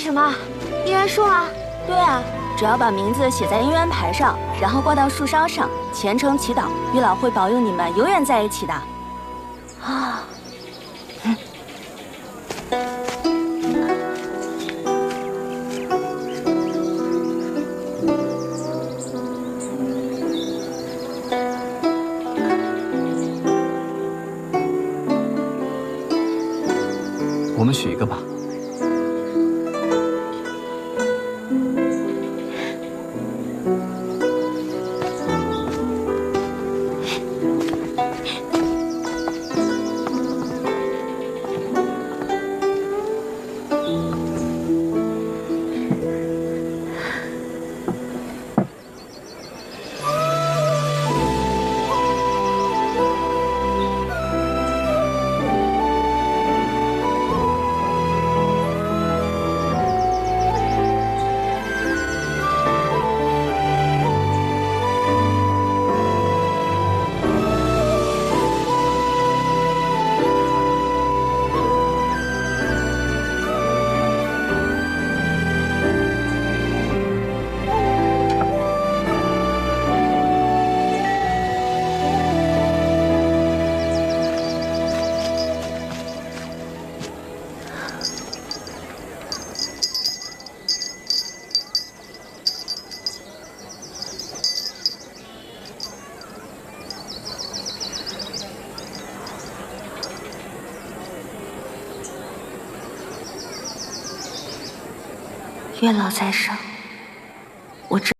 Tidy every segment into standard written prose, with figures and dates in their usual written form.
什么？姻缘树啊？对啊，只要把名字写在姻缘牌上，然后挂到树梢上，虔诚祈祷，月老会保佑你们永远在一起的。啊。我们许一个吧。月老在上，我知。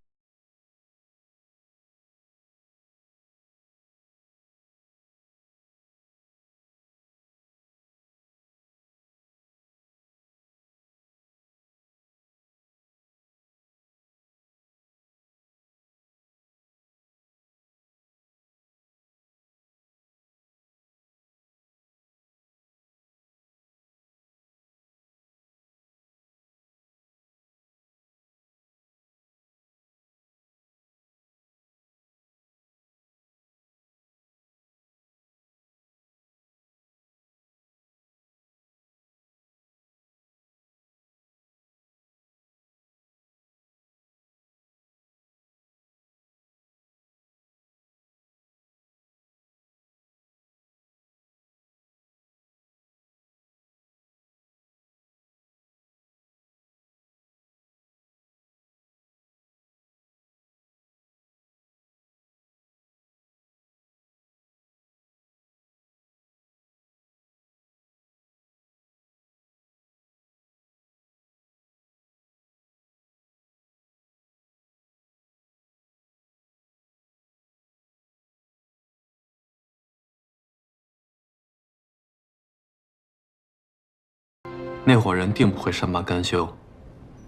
那伙人定不会善罢甘休，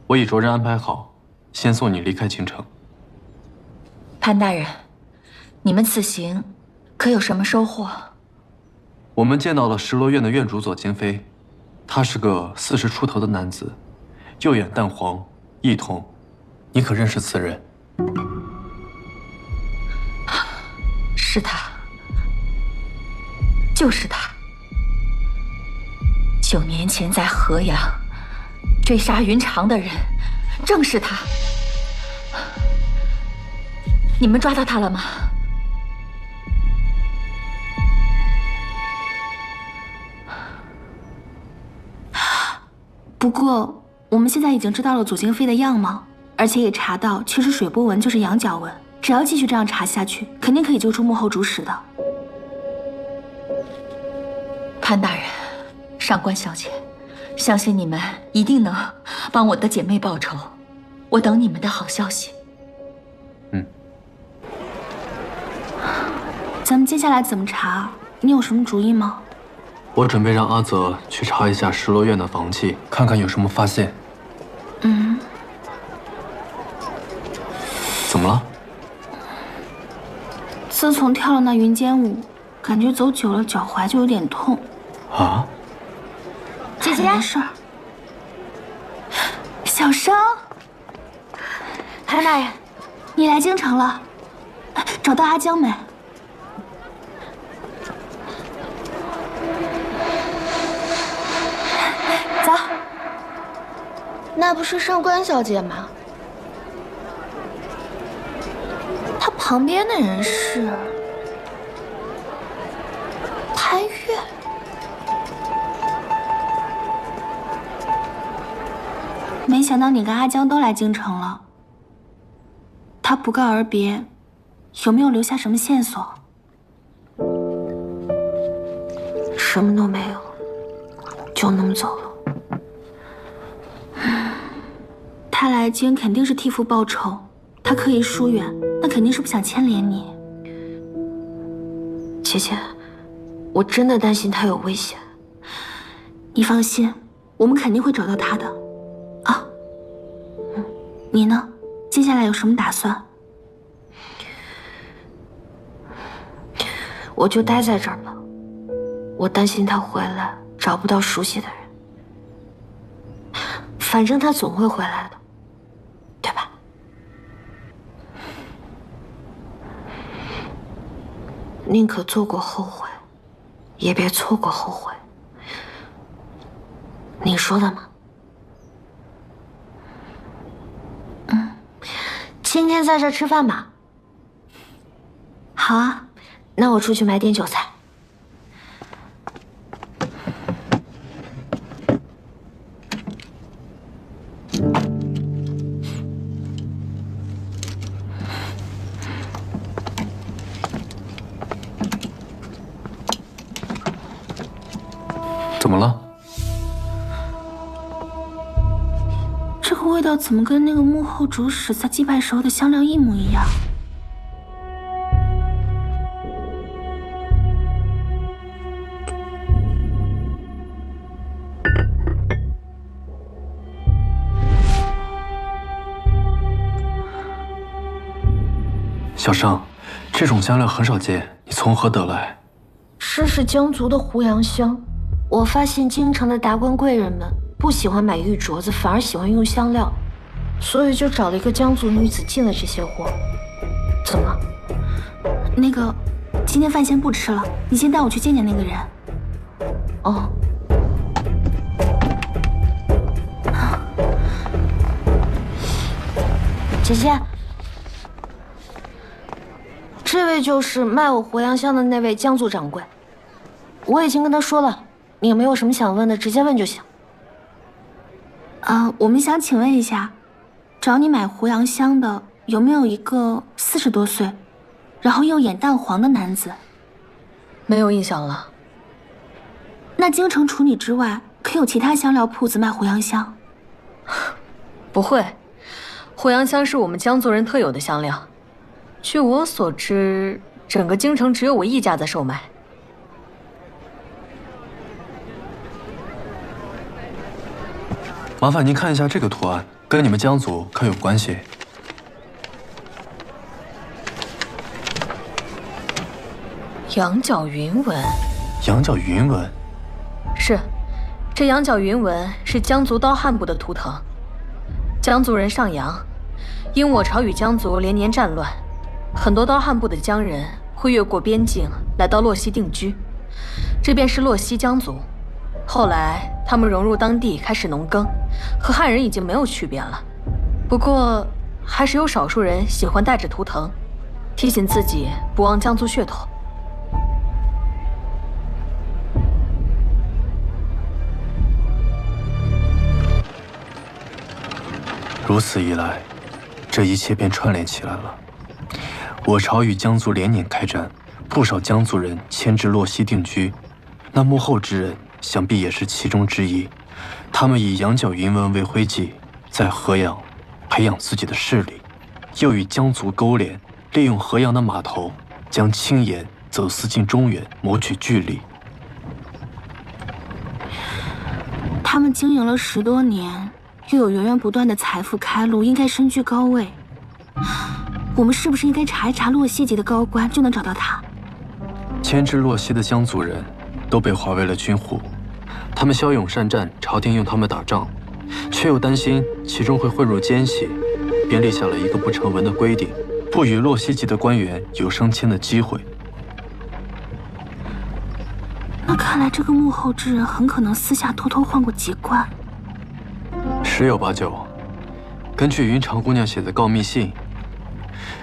我已着人安排好，先送你离开京城。潘大人，你们此行可有什么收获？我们见到了石罗院的院主左京飞，他是个40出头的男子，右眼淡黄，一瞳，你可认识此人？是他，就是他。9年前在河阳追杀云长的人，正是他。你们抓到他了吗？不过我们现在已经知道了左京飞的样貌，而且也查到确实水波纹就是羊角纹。只要继续这样查下去，肯定可以救出幕后主使的。潘大人，上官小姐，相信你们一定能帮我的姐妹报仇。我等你们的好消息。咱们接下来怎么查？你有什么主意吗？我准备让阿泽去查一下石罗院的房契，看看有什么发现。怎么了？自从跳了那云间舞，感觉走久了脚踝就有点痛。啊？姐姐，没事儿。小生，潘大人，你来京城了，找到阿江没？走。那不是上官小姐吗？她旁边的人是潘越。没想到你跟阿江都来京城了。他不告而别，有没有留下什么线索？什么都没有，就那么走了。他来京肯定是替父报仇，他刻意疏远，那肯定是不想牵连你。姐姐，我真的担心他有危险。你放心，我们肯定会找到他的。啊，你呢？接下来有什么打算？我就待在这儿吧。我担心他回来找不到熟悉的人。反正他总会回来的，对吧？宁可做过后悔，也别错过后悔。你说的吗？今天在这儿吃饭吧。好啊，那我出去买点酒菜。怎么了？这个味道怎么跟那个幕后主使在祭拜时候的香料一模一样？小生，这种香料很少见，你从何得来？这是江族的胡杨香。我发现京城的达官贵人们不喜欢买玉镯子，反而喜欢用香料，所以就找了一个江族女子进了这些货。怎么了？那个，今天饭先不吃了，你先带我去见见那个人。哦。姐姐，这位就是卖我胡杨香的那位江族掌柜。我已经跟他说了，你有没有什么想问的，直接问就行。我们想请问一下，找你买胡杨香的有没有一个40多岁，然后又眼淡黄的男子？没有印象了。那京城除你之外，可有其他香料铺子卖胡杨香？不会，胡杨香是我们江族人特有的香料。据我所知，整个京城只有我一家在售卖。麻烦您看一下这个图案，跟你们江族可有关系？羊角云纹。羊角云纹？是，这羊角云纹是江族刀汉部的图腾。江族人上阳，因我朝与江族连年战乱，很多刀汉部的江人会越过边境来到洛溪定居，这便是洛溪江族。后来他们融入当地，开始农耕，和汉人已经没有区别了。不过还是有少数人喜欢带着图腾，提醒自己不忘江族血统。如此一来，这一切便串联起来了。我朝与江族连年开战，不少江族人迁至洛溪定居，那幕后之人想必也是其中之一。他们以羊角云纹为徽记，在河阳培养自己的势力，又与江族勾连，利用河阳的码头，将轻盐走私进中原，谋取巨利。他们经营了10多年，又有源源不断的财富开路，应该身居高位。我们是不是应该查一查洛溪级的高官，就能找到他？迁至洛溪的江族人都被划为了军户，他们骁勇善战，朝廷用他们打仗，却又担心其中会混入奸细，便立下了一个不成文的规定，不与洛溪级的官员有升迁的机会。那看来这个幕后之人很可能私下偷偷换过籍贯。十有八九。根据云长姑娘写的告密信，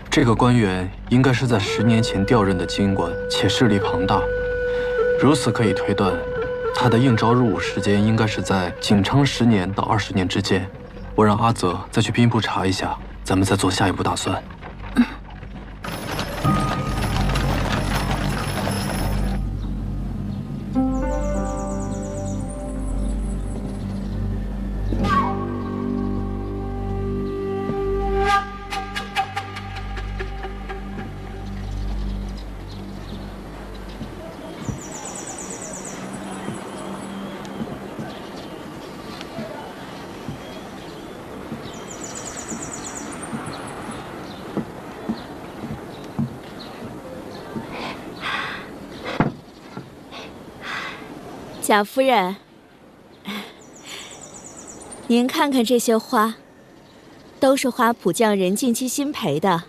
这个官员应该是在10年前调任的京官，且势力庞大。如此可以推断，他的应召入伍时间应该是在景昌10年到20年之间。我让阿泽再去兵部查一下，咱们再做下一步打算。贾夫人，您看看这些花，都是花圃匠人尽其心培的，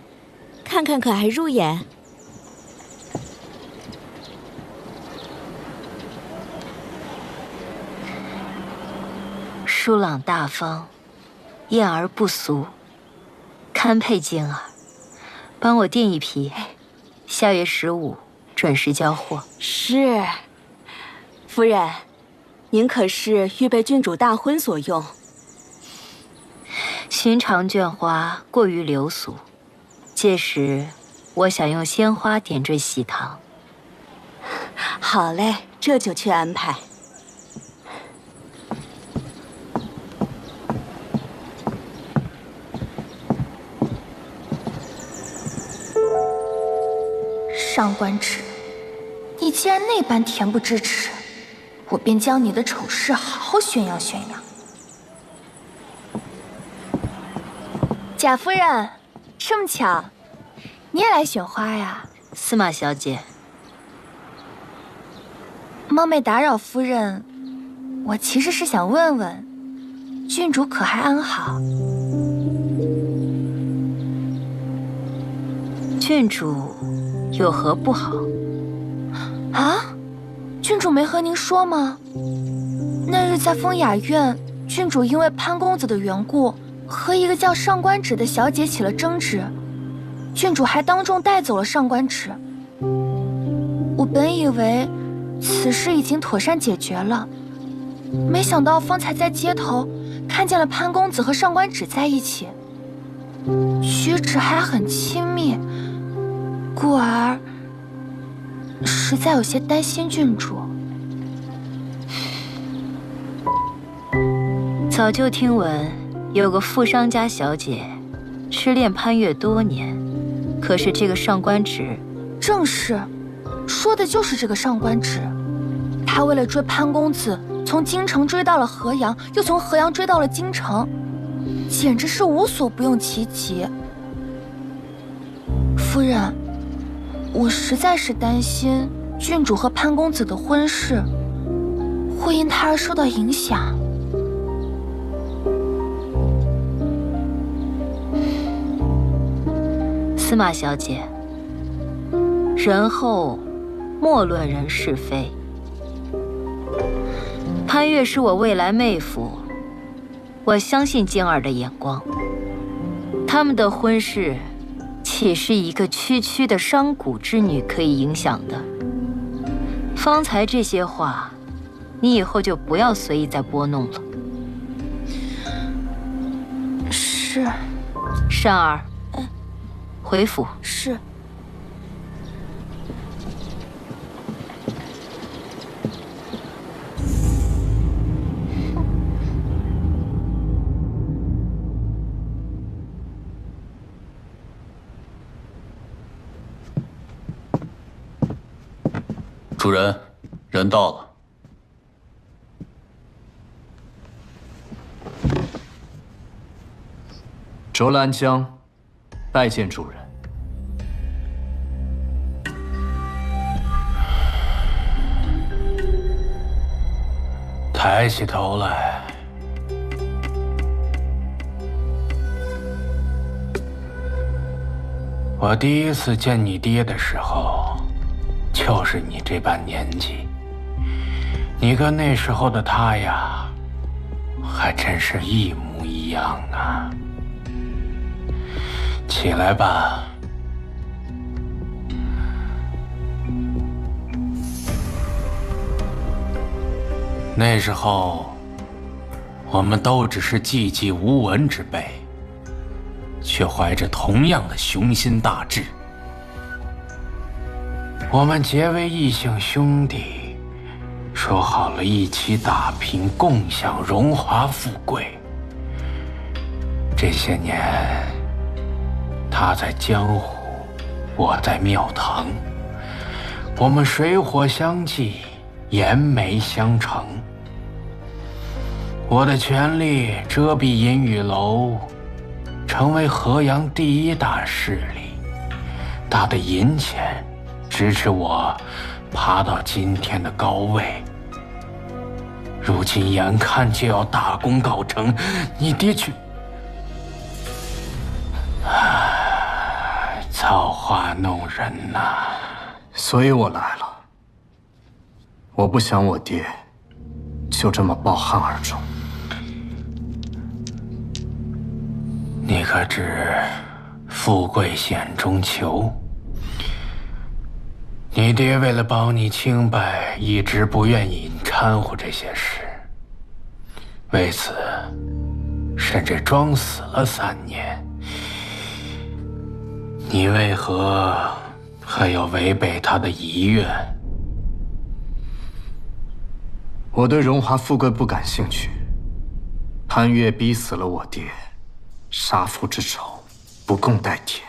看看可还入眼？疏朗大方，艳而不俗，堪配晶儿。帮我订一批，下月15准时交货。是。夫人，您可是预备郡主大婚所用？寻常绢花过于流俗，届时我想用鲜花点缀喜堂。好嘞，这就去安排。上官芷，你既然那般恬不知耻，我便将你的丑事好好宣扬宣扬。贾夫人，这么巧，你也来选花呀？司马小姐，冒昧打扰夫人，我其实是想问问，郡主可还安好？郡主有何不好？啊？郡主没和您说吗？那日在风雅院，郡主因为潘公子的缘故，和一个叫上官芷的小姐起了争执，郡主还当众带走了上官芷。我本以为此事已经妥善解决了，没想到方才在街头看见了潘公子和上官芷在一起，举止还很亲密，故而实在有些担心郡主。早就听闻有个富商家小姐痴恋潘越多年，可是这个上官芷，正是，说的就是这个上官芷。她为了追潘公子，从京城追到了河阳，又从河阳追到了京城，简直是无所不用其极。夫人，我实在是担心郡主和潘公子的婚事会因他而受到影响。司马小姐，人后莫论人是非。潘越是我未来妹夫，我相信晶儿的眼光。他们的婚事，岂是一个区区的商贾之女可以影响的？方才这些话，你以后就不要随意再拨弄了。是。善儿，回府。是。主人，人到了。卓兰江，拜见主人。抬起头来。我第一次见你爹的时候，就是你这般年纪。你跟那时候的他呀，还真是一模一样啊。起来吧。那时候，我们都只是寂寂无闻之辈，却怀着同样的雄心大志。我们结为异姓兄弟，说好了一起打拼，共享荣华富贵。这些年，他在江湖，我在庙堂，我们水火相济，延眉相承。我的权力遮蔽银雨楼，成为河阳第一大势力，他的银钱支持我爬到今天的高位。如今眼看就要大功告成，你爹却……造化弄人呐！所以我来了。我不想我爹就这么抱憾而终。你可知富贵险中求？你爹为了保你清白，一直不愿意掺和这些事，为此甚至装死了3年。你为何还要违背他的遗愿？我对荣华富贵不感兴趣。潘越逼死了我爹，杀父之仇不共戴天。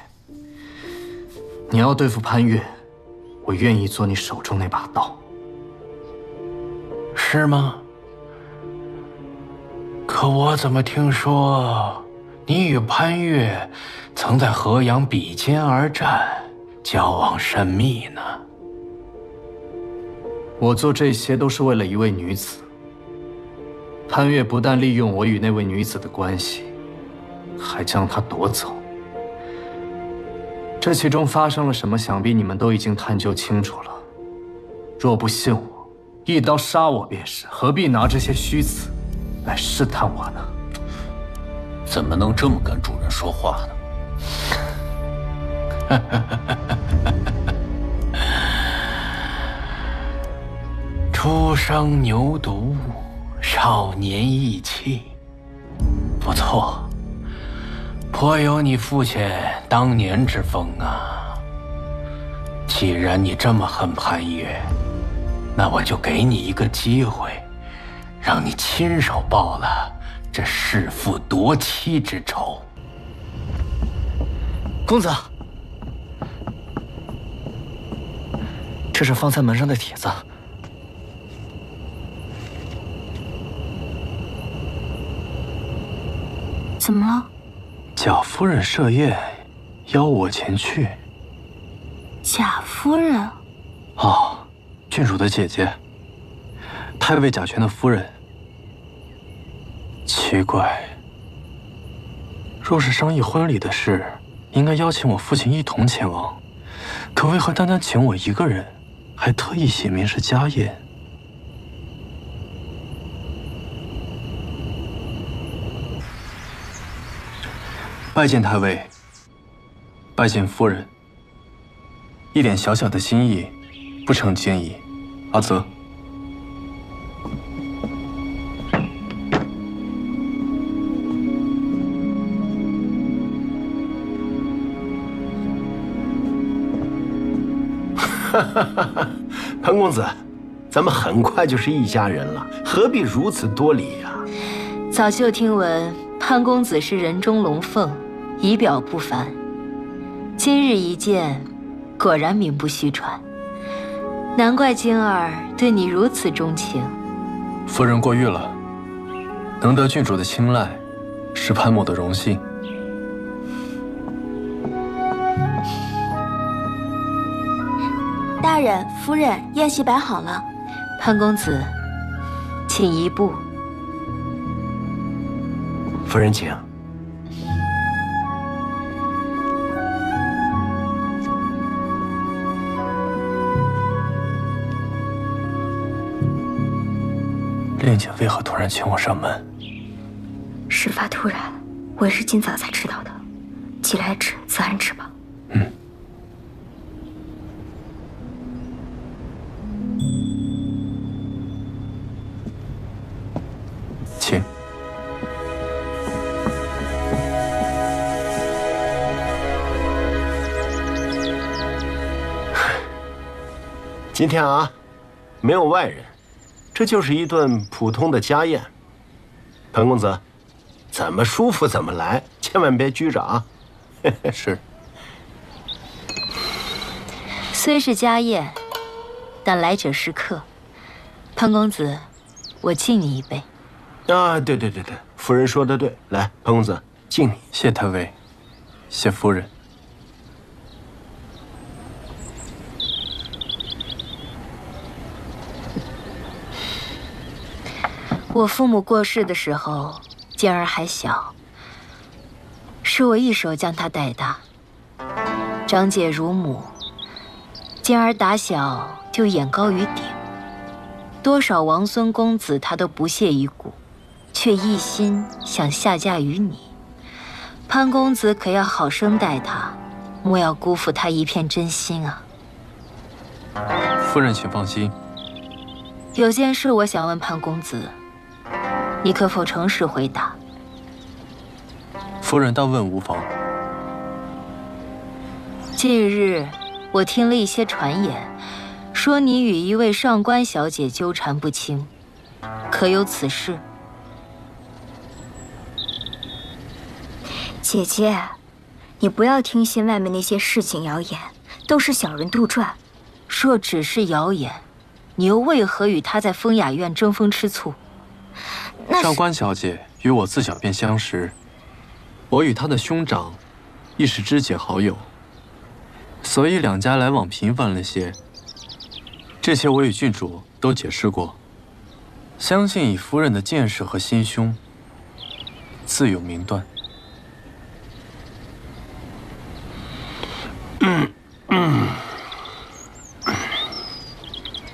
你要对付潘越，我愿意做你手中那把刀。是吗？可我怎么听说你与潘越曾在河阳比肩而战，交往甚密呢？我做这些都是为了一位女子。潘越不但利用我与那位女子的关系，还将她夺走。这其中发生了什么，想必你们都已经探究清楚了。若不信我，一刀杀我便是，何必拿这些虚词来试探我呢？怎么能这么跟主人说话呢？初生牛犊，少年意气，不错，颇有你父亲当年之风啊。既然你这么恨潘越，那我就给你一个机会，让你亲手报了这弑父夺妻之仇。公子，这是放在门上的帖子。怎么了？贾夫人设宴，邀我前去。贾夫人？哦，郡主的姐姐，太尉贾全的夫人。奇怪，若是商议婚礼的事，应该邀请我父亲一同前往，可为何单单请我一个人，还特意写明是家宴？拜见太尉，拜见夫人。一点小小的心意，不成敬意。阿泽。潘公子，咱们很快就是一家人了，何必如此多礼呀？早就听闻潘公子是人中龙凤，仪表不凡。今日一见，果然名不虚传。难怪晶儿对你如此钟情。夫人过誉了，能得郡主的青睐，是潘某的荣幸。大人、夫人，宴席摆好了。潘公子，请移步。夫人请。莲姐为何突然请我上门？事发突然，我也是今早才知道的。既来之，则安之吧。嗯。请。今天啊，没有外人，这就是一顿普通的家宴。潘公子，怎么舒服怎么来，千万别拘着啊。是。虽是家宴，但来者是客。潘公子，我敬你一杯。啊，对，夫人说的对，来，潘公子，敬你。谢太尉，谢夫人。我父母过世的时候，静儿还小，是我一手将她带大，长姐如母。静儿打小就眼高于顶，多少王孙公子她都不屑一顾，却一心想下嫁于你。潘公子可要好生待她，莫要辜负她一片真心啊！夫人请放心，有件事我想问潘公子，你可否诚实回答？夫人但问无妨。近日我听了一些传言，说你与一位上官小姐纠缠不清，可有此事？姐姐，你不要听信外面那些市井谣言，都是小人杜撰。若只是谣言，你又为何与她在风雅院争风吃醋？上官小姐与我自小便相识，我与她的兄长亦是知己好友，所以两家来往频繁了些。这些我与郡主都解释过，相信以夫人的见识和心胸，自有明断。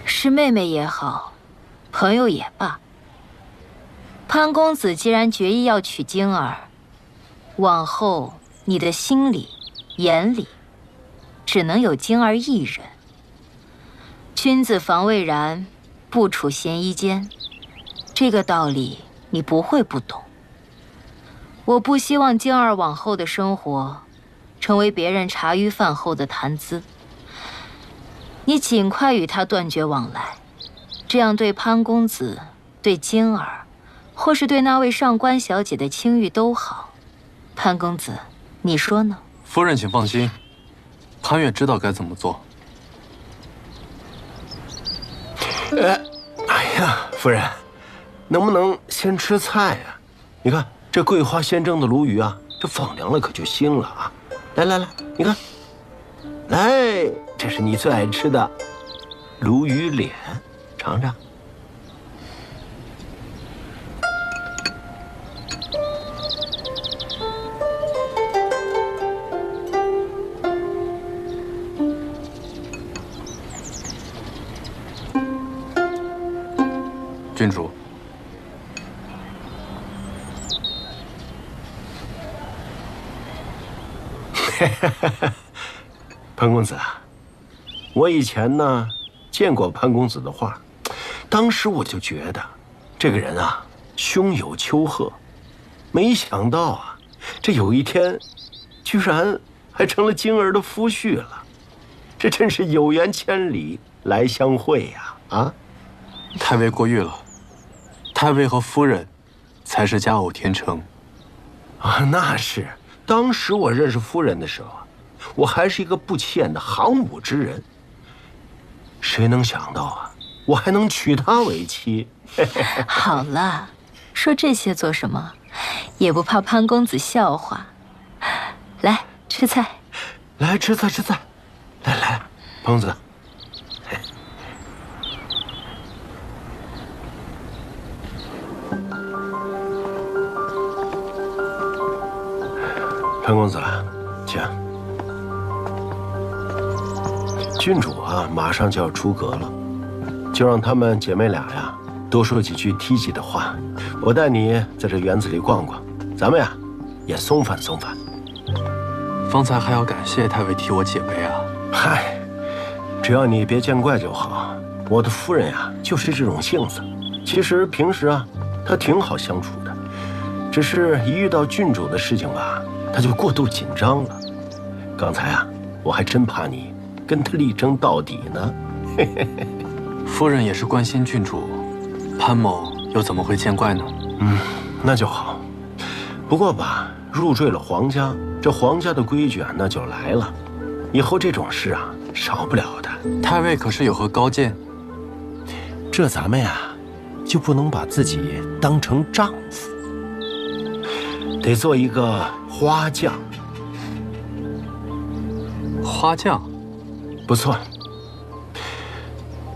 是妹妹也好，朋友也罢，潘公子既然决意要娶晶儿，往后你的心里、眼里，只能有晶儿一人。君子防未然，不处嫌疑间，这个道理你不会不懂。我不希望晶儿往后的生活，成为别人茶余饭后的谈资。你尽快与他断绝往来，这样对潘公子、对晶儿，或是对那位上官小姐的清誉都好。潘公子，你说呢？夫人请放心，潘越知道该怎么做。哎呀，夫人，能不能先吃菜呀？你看这桂花鲜蒸的鲈鱼啊，这放凉了可就腥了啊！来，你看，来，这是你最爱吃的鲈鱼脸，尝尝。郡主，潘公子啊，我以前呢见过潘公子的画，当时我就觉得这个人啊胸有丘壑，没想到啊这有一天居然还成了晶儿的夫婿了，这真是有缘千里来相会呀！啊，太尉过誉了，太尉和夫人才是佳偶天成。啊，那是。当时我认识夫人的时候，我还是一个不起眼的行伍之人。谁能想到啊，我还能娶她为妻？好了，说这些做什么？也不怕潘公子笑话。来，吃菜。来，吃菜。来，彭子。潘公子，请。郡主啊，马上就要出阁了，就让她们姐妹俩呀多说几句梯级的话。我带你在这园子里逛逛，咱们呀也松反松反。方才还要感谢太尉替我解围啊。嗨，只要你别见怪就好。我的夫人呀，就是这种性子。其实平时啊，她挺好相处的，只是一遇到郡主的事情吧，她就过度紧张了。刚才啊，我还真怕你跟她力争到底呢。嘿嘿嘿。夫人也是关心郡主，潘某又怎么会见怪呢？那就好。不过吧，入赘了皇家，这皇家的规矩啊，那就来了。以后这种事啊，少不了的。太尉可是有何高见？这咱们呀，就不能把自己当成丈夫，得做一个花匠。花匠，不错。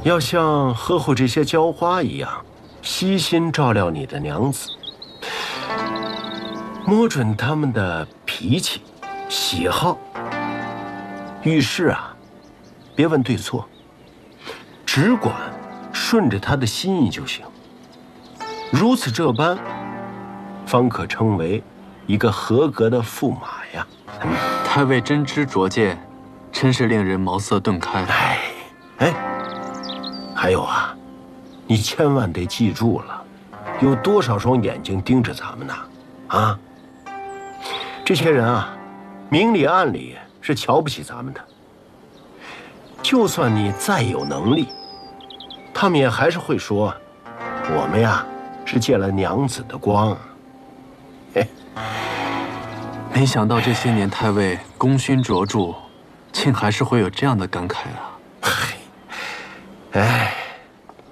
要像呵护这些娇花一样，悉心照料你的娘子，摸准他们的脾气、喜好。遇事啊，别问对错，只管顺着他的心意就行。如此这般，方可称为一个合格的驸马呀。太尉真知灼见，真是令人茅塞顿开。哎，还有啊，你千万得记住了，有多少双眼睛盯着咱们呢？啊，这些人啊，明里暗里是瞧不起咱们的。就算你再有能力，他们也还是会说，我们呀是借了娘子的光。嘿，没想到这些年太尉功勋卓著，竟还是会有这样的感慨啊！哎，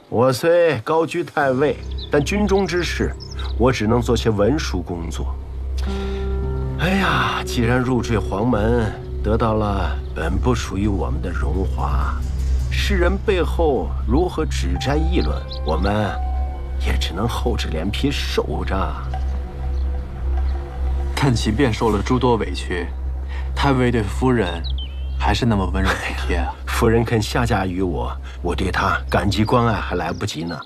我虽高居太尉，但军中之事，我只能做些文书工作。哎呀，既然入赘黄门，得到了本不属于我们的荣华，世人背后如何指摘议论，我们也只能厚着脸皮受着。但即便受了诸多委屈，太尉对夫人还是那么温柔体贴啊。夫人肯下嫁于我，我对她感激关爱还来不及呢。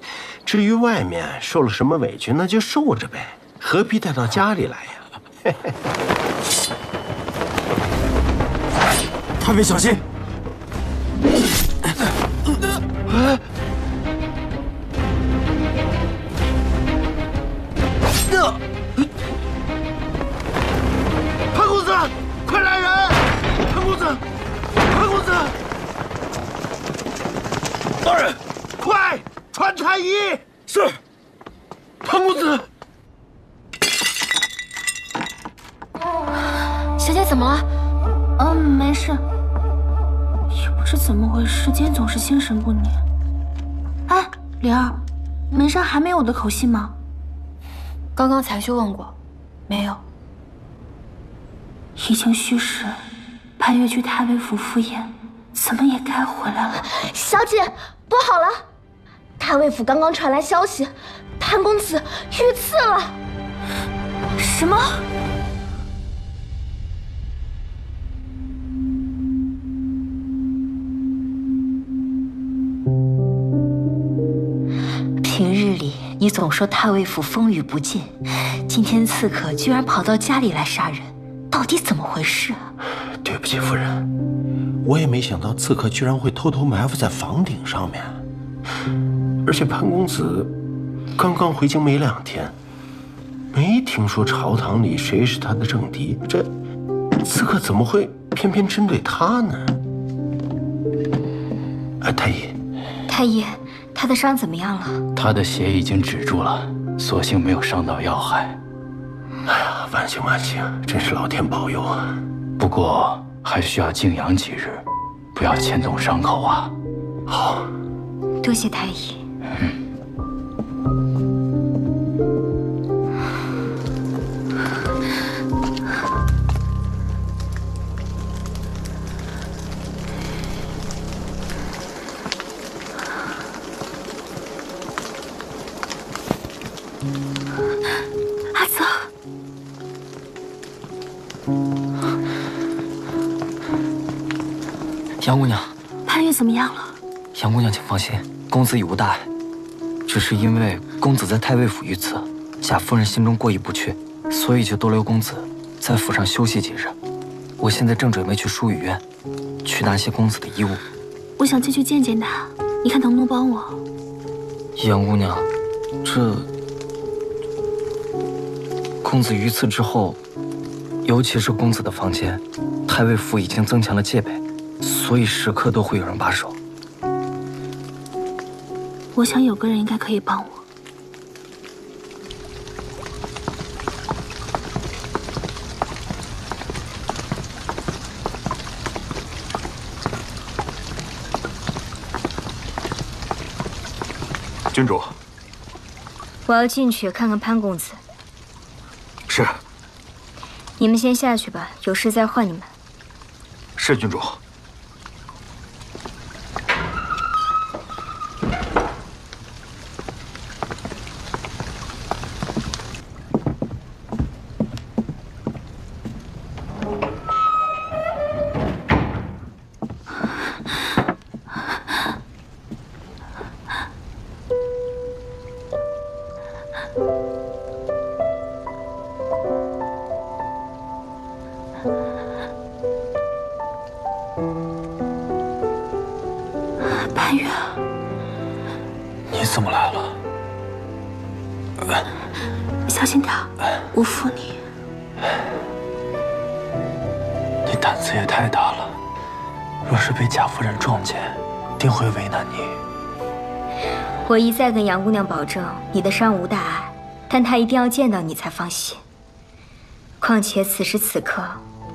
至于外面受了什么委屈，那就受着呗，何必带到家里来呀？太尉小心！潘公子，快来人！潘公子，潘公子，大人，快传太医！是，潘公子。小姐怎么了？没事。也不知怎么回事，今天总是心神不宁。哎，灵儿，门上还没有我的口信吗？刚刚才去问过，没有。已经戌时，潘越去太尉府赴宴，怎么也该回来了。小姐，不好了！太尉府刚刚传来消息，潘公子遇刺了。什么？平日里你总说太尉府风雨不尽，今天刺客居然跑到家里来杀人，到底怎么回事啊？对不起，夫人，我也没想到刺客居然会偷偷埋伏在房顶上面。而且潘公子刚刚回京没2天，没听说朝堂里谁是他的政敌，这刺客怎么会偏偏针对他呢？太医，太医，他的伤怎么样了？他的血已经止住了，所幸没有伤到要害。哎呀，万幸万幸，真是老天保佑啊！不过还需要静养几日，不要牵动伤口啊。好，多谢太医。阿泽，杨姑娘，潘越怎么样了？杨姑娘请放心，公子已无大碍，只是因为公子在太尉府遇刺，贾夫人心中过意不去，所以就多留公子在府上休息几日。我现在正准备去书语院，去拿些公子的衣物。我想进去见见他，你看能不能帮我？杨姑娘，这公子遇刺之后，尤其是公子的房间，太尉府已经增强了戒备，所以时刻都会有人把守。我想有个人应该可以帮我。郡主，我要进去看看潘公子。是。你们先下去吧，有事再唤你们。是，郡主。潘越，你怎么来了？小心点，我扶你。你胆子也太大了，若是被贾夫人撞见，定会为难你。我一再跟杨姑娘保证你的伤无大碍，但她一定要见到你才放心。况且此时此刻，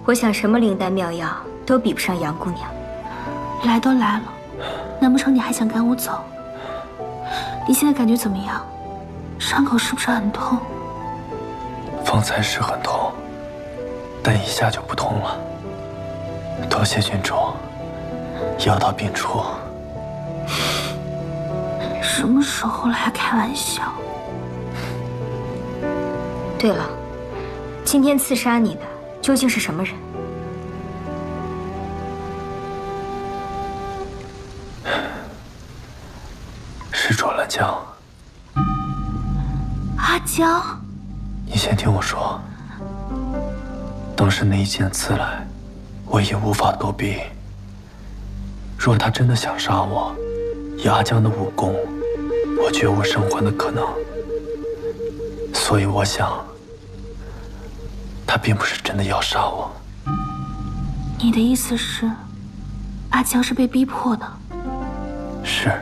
我想什么灵丹妙药都比不上杨姑娘。来都来了，难不成你还想赶我走？你现在感觉怎么样？伤口是不是很痛？方才是很痛，但一下就不痛了。多谢郡主，药到病除。什么时候了还开玩笑？对了，今天刺杀你的究竟是什么人？是卓兰江。阿江，你先听我说。当时那一剑刺来，我也无法躲避。若他真的想杀我，以阿江的武功，我绝无生还的可能。所以我想，他并不是真的要杀我。你的意思是，阿江是被逼迫的？是。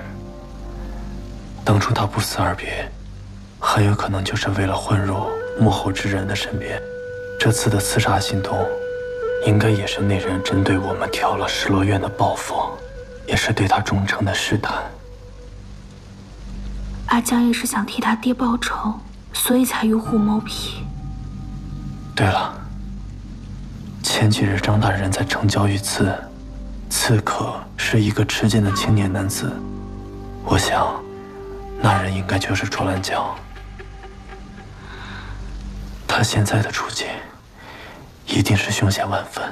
当初他不辞而别，很有可能就是为了混入幕后之人的身边。这次的刺杀行动，应该也是那人针对我们挑了失落院的报复，也是对他忠诚的试探。阿江也是想替他爹报仇，所以才与虎谋皮。对了，前几日张大人在城郊遇刺，刺客是一个持剑的青年男子，我想那人应该就是卓兰江。他现在的处境一定是凶险万分。